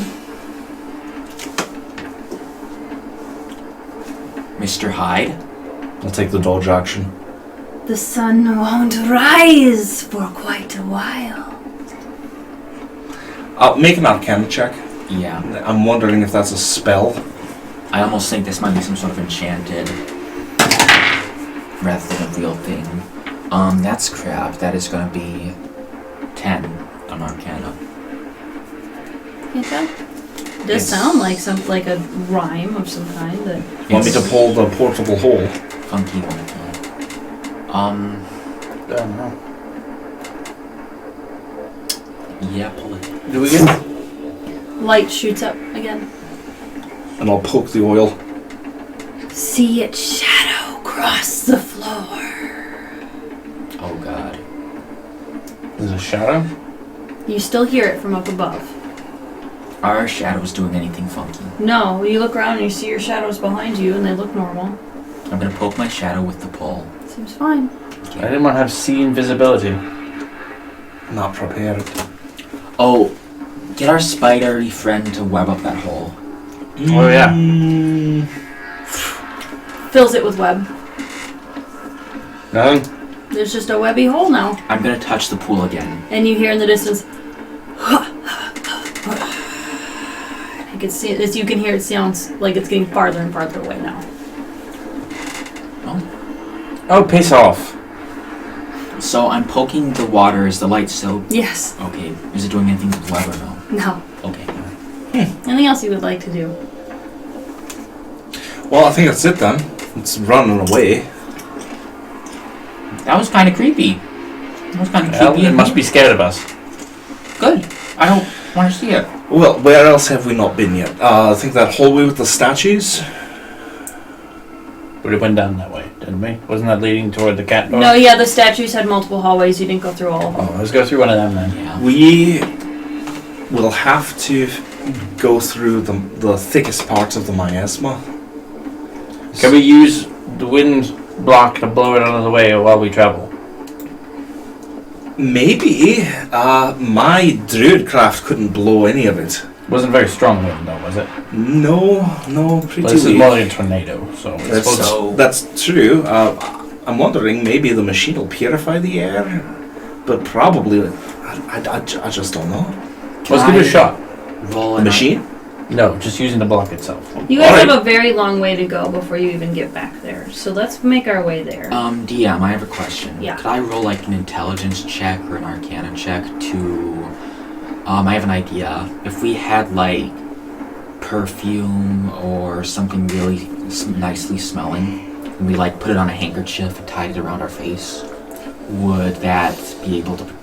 Mr. Hyde? I'll take the dodge action. The sun won't rise for quite a while. I'll make an Arcana check. Yeah. I'm wondering if that's a spell. I almost think this might be some sort of enchanted rather than a real thing. That's crap. That is going to be 10 on Arcana. Can't tell. It does sound like a rhyme of some kind. That Want me to pull the portable hole? Funky one. I don't know. Yeah, pull it. Do we get... light shoots up again. And I'll poke the oil. See its shadow cross the floor. Oh god. There's a shadow? You still hear it from up above. Are shadows doing anything funky? No, you look around and you see your shadows behind you and they look normal. I'm going to poke my shadow with the pole. Seems fine. Okay. I didn't want to have sea invisibility. Not prepared. Oh, get our spidery friend to web up that hole. Oh, yeah. Fills it with web. Nothing? There's just a webby hole now. I'm going to touch the pool again. And you hear in the distance. You can see it, as you can hear, it sounds like it's getting farther and farther away now. Oh, piss off. So I'm poking the water. Is the light still... Yes. Okay. Is it doing anything to the web or no? No. Okay. Anything else you would like to do? Well, I think that's it then. It's running away. That was kind of creepy. That was kind of Well, creepy. it must be scared of us. Good. I don't want to see it. Well, where else have we not been yet? I think that hallway with the statues. But it went down that way, didn't we? Wasn't that leading toward the cat door? No, yeah, the statues had multiple hallways. You didn't go through all of them. Oh, let's go through one of them then. Yeah. We will have to go through the thickest parts of the miasma. Can we use the wind block to blow it out of the way while we travel? Maybe. My druidcraft couldn't blow any of it. Wasn't very strong wind though, was it? No, pretty Well, this is weak. more like a tornado, so it's supposed to... That's true. I'm wondering, maybe the machine will purify the air, but probably, I just don't know. Let's give it a shot. Roll The an machine? No, just using the block itself. You guys Alright. have a very long way to go before you even get back there. So let's make our way there. DM, I have a question. Yeah. Could I roll like an intelligence check or an arcana check to... I have an idea. If we had like perfume or something really nicely smelling, and we like put it on a handkerchief and tied it around our face, would that be able to...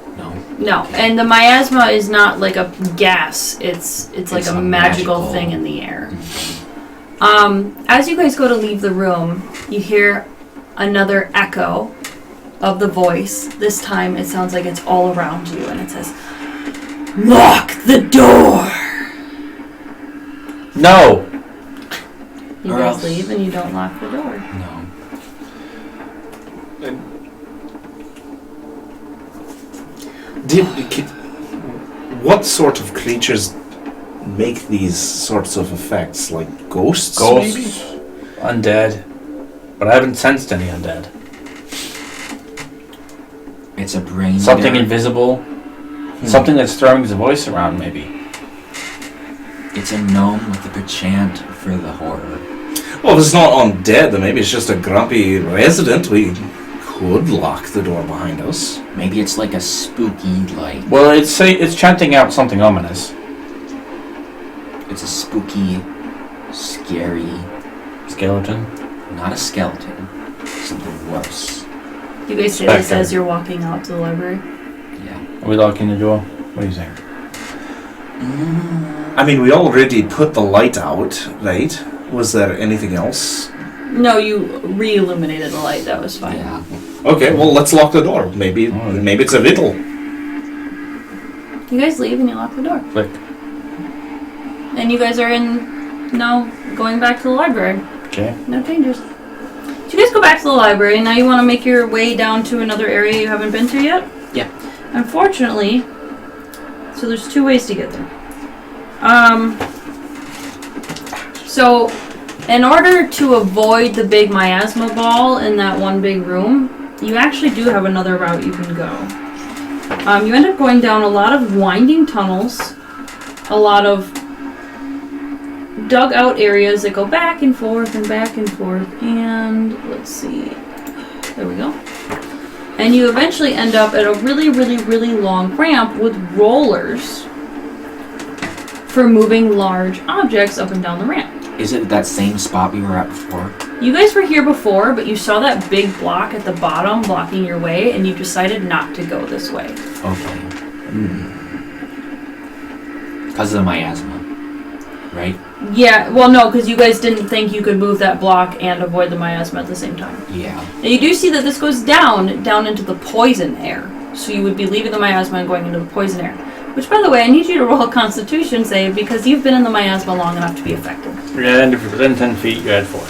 No, and the miasma is not like a gas. It's like It's a a magical magical thing in the air. Mm-hmm. As you guys go to leave the room, you hear another echo of the voice. This time it sounds like it's all around you, and it says, "Lock the door!" No! You Or guys else- leave and you don't lock the door. No. What sort of creatures make these sorts of effects? Like ghosts? Ghosts. Maybe? Undead. But I haven't sensed any undead. It's a brain... Something eater. invisible. Something that's throwing his voice around, maybe. It's a gnome with a perchant for the horror. Well, if it's not undead, then maybe it's just a grumpy resident. We could lock the door behind us. Maybe it's like a spooky, like... Well, it's chanting out something ominous. It's a spooky, scary... Skeleton. Not a skeleton. Something worse. You guys say this Spectre. as you're walking out to the library. Yeah. Are we locking the door? What do you think? I mean, we already put the light out, right? Was there anything else? No, you re-illuminated the light. That was fine. Yeah. Okay, well, let's lock the door. Maybe it's a riddle. You guys leave and you lock the door. Click. and you guys are going back to the library. Okay. No changes. So you guys go back to the library, and now you want to make your way down to another area you haven't been to yet? Yeah. Unfortunately, so there's 2 ways to get there. So, in order to avoid the big miasma ball in that one big room, you actually do have another route you can go. You end up going down a lot of winding tunnels, a lot of dug out areas that go back and forth and back and forth, and let's see, there we go. And you eventually end up at a really, really, really long ramp with rollers for moving large objects up and down the ramp. Is it that same spot we were at before? You guys were here before, but you saw that big block at the bottom blocking your way, and you decided not to go this way. Okay. Because of the miasma, right? Yeah, well, no, because you guys didn't think you could move that block and avoid the miasma at the same time. Yeah. Now you do see that this goes down into the poison air. So you would be leaving the miasma and going into the poison air. Which, by the way, I need you to roll a Constitution save because you've been in the miasma long enough to be affected. And if you're within 10 feet, you add 4.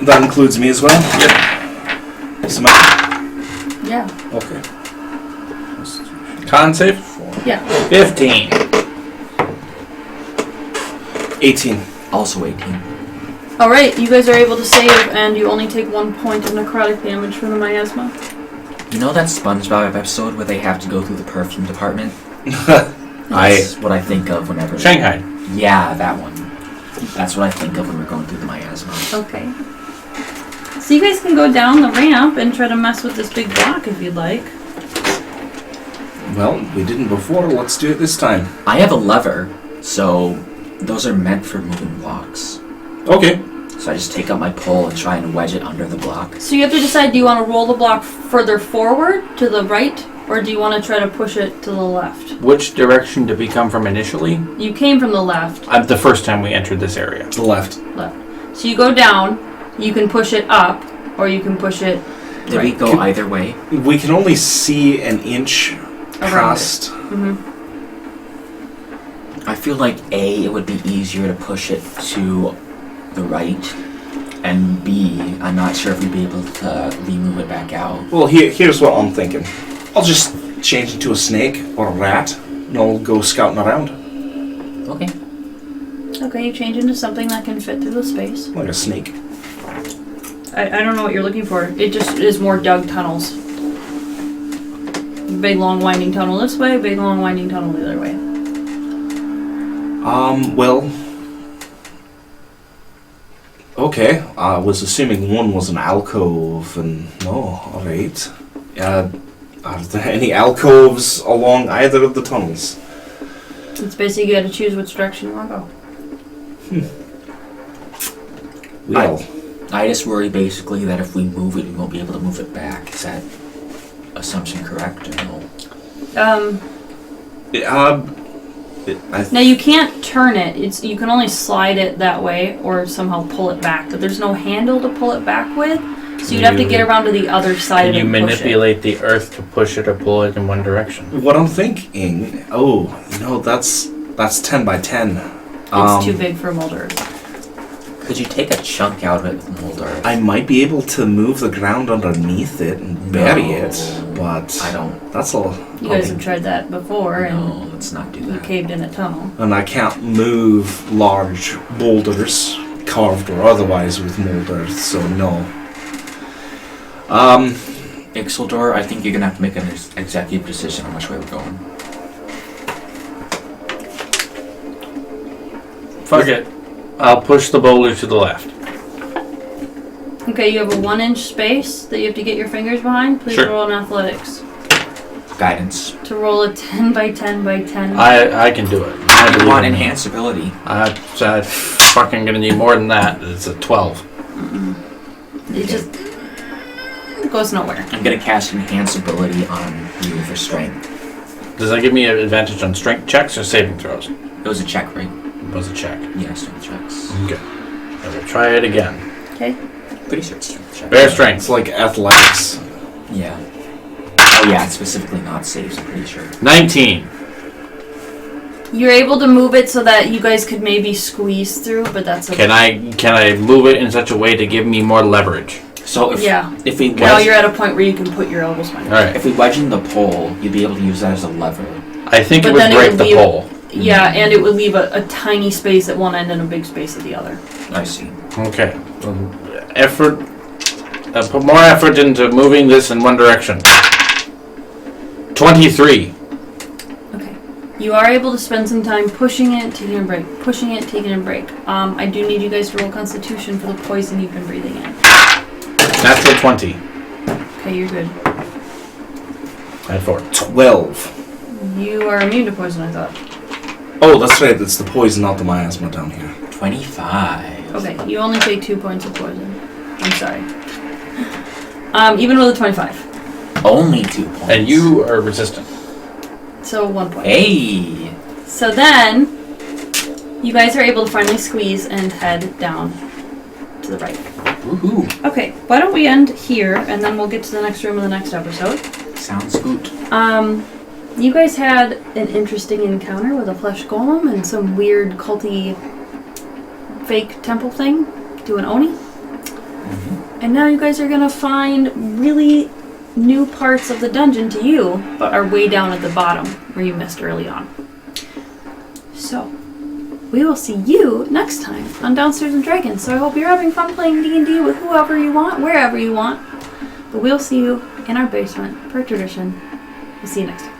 That includes me as well? Yep. Samantha? Yeah. Okay. Con save? Yeah. 15. 18. Also 18. Alright, you guys are able to save, and you only take 1 point of necrotic damage from the miasma. You know that SpongeBob episode where they have to go through the perfume department? That's what I think of whenever... Shanghai. Yeah, that one. That's what I think of when we're going through the miasma. Okay. So you guys can go down the ramp and try to mess with this big block if you'd like. Well, we didn't before. Let's do it this time. I have a lever, so those are meant for moving blocks. Okay. So I just take up my pole and try and wedge it under the block. So you have to decide, do you want to roll the block further forward, to the right, or do you want to try to push it to the left? Which direction did we come from initially? You came from the left. The first time we entered this area. To the left. Left. So you go down, you can push it up, or you can push it Did we go either way? We can only see an inch past. Mm-hmm. I feel like A, it would be easier to push it to the right, and B, I'm not sure if we'd be able to remove it back out. Well, here's what I'm thinking. I'll just change into a snake or a rat, and I'll go scouting around. Okay. Okay, you change into something that can fit through the space. Like a snake. I don't know what you're looking for. It just is more dug tunnels. Big long winding tunnel this way, big long winding tunnel the other way. Well... Okay, I was assuming one was an alcove, and... No, alright. Are there any alcoves along either of the tunnels? It's basically you gotta choose which direction you want to go. Well... I just worry basically that if we move it, we won't be able to move it back. Is that assumption correct or no? Now you can't turn it. You can only slide it that way or somehow pull it back, but there's no handle to pull it back with. So you'd have to get around to the other side Can and you push manipulate the earth to push it or pull it in one direction? What I'm thinking... Oh, that's 10 by 10. It's too big for Mulder. Could you take a chunk out of it with Mulder? I might be able to move the ground underneath it and bury it, but... I don't. That's all. You guys have tried that before, No, and let's not do you that. caved in a tunnel. And I can't move large boulders, carved or otherwise, with Mulder, so no. Ixeldor, I think you're gonna have to make an executive decision on which way we're going. Fuck it. I'll push the boulder to the left. Okay, you have a 1-inch space that you have to get your fingers behind. Please Sure. roll an athletics. Guidance. To roll a 10 by 10 by 10. I can do it. I want enhanced ability. I'm fucking gonna need more than that. It's a 12. It just it goes nowhere. I'm gonna cast enhanced ability on you for strength. Does that give me an advantage on strength checks or saving throws? It was a check, right? It was a check. Yeah, strength checks. Okay. I will try it again. Okay. Pretty sure it's strength check. Bear It's strength. like athletics. Yeah. Oh yeah, it's specifically not saves, I'm pretty sure. 19. You're able to move it so that you guys could maybe squeeze through, but that's okay. Can I move it in such a way to give me more leverage? So if we now wedge, you're at a point where you can put your elbows behind. All right. if we wedge in the pole, you'd be able to use that as a lever. I think But it would then it break would the leave- pole. Yeah, and it would leave a tiny space at one end and a big space at the other. I see. Okay. Effort. Put more effort into moving this in one direction. 23. Okay. You are able to spend some time pushing it, taking a break, pushing it, taking a break. I do need you guys to roll Constitution for the poison you've been breathing in. Natural 20. Okay, you're good. I had 4. 12. You are immune to poison, I thought. Oh, that's right. It's the poison, not the miasma down here. 25. Okay, you only take 2 points of poison. I'm sorry. Even with a 25. Only 2 points. And you are resistant. So 1 point. Hey! So then, you guys are able to finally squeeze and head down to the right. Woohoo! Okay, why don't we end here, and then we'll get to the next room in the next episode. Sounds good. You guys had an interesting encounter with a flesh golem and some weird culty fake temple thing doing Oni. And now you guys are gonna find really new parts of the dungeon to you, but are way down at the bottom where you missed early on. So, we will see you next time on Downstairs and Dragons. So I hope you're having fun playing D&D with whoever you want, wherever you want. But we'll see you in our basement, per tradition. We'll see you next time.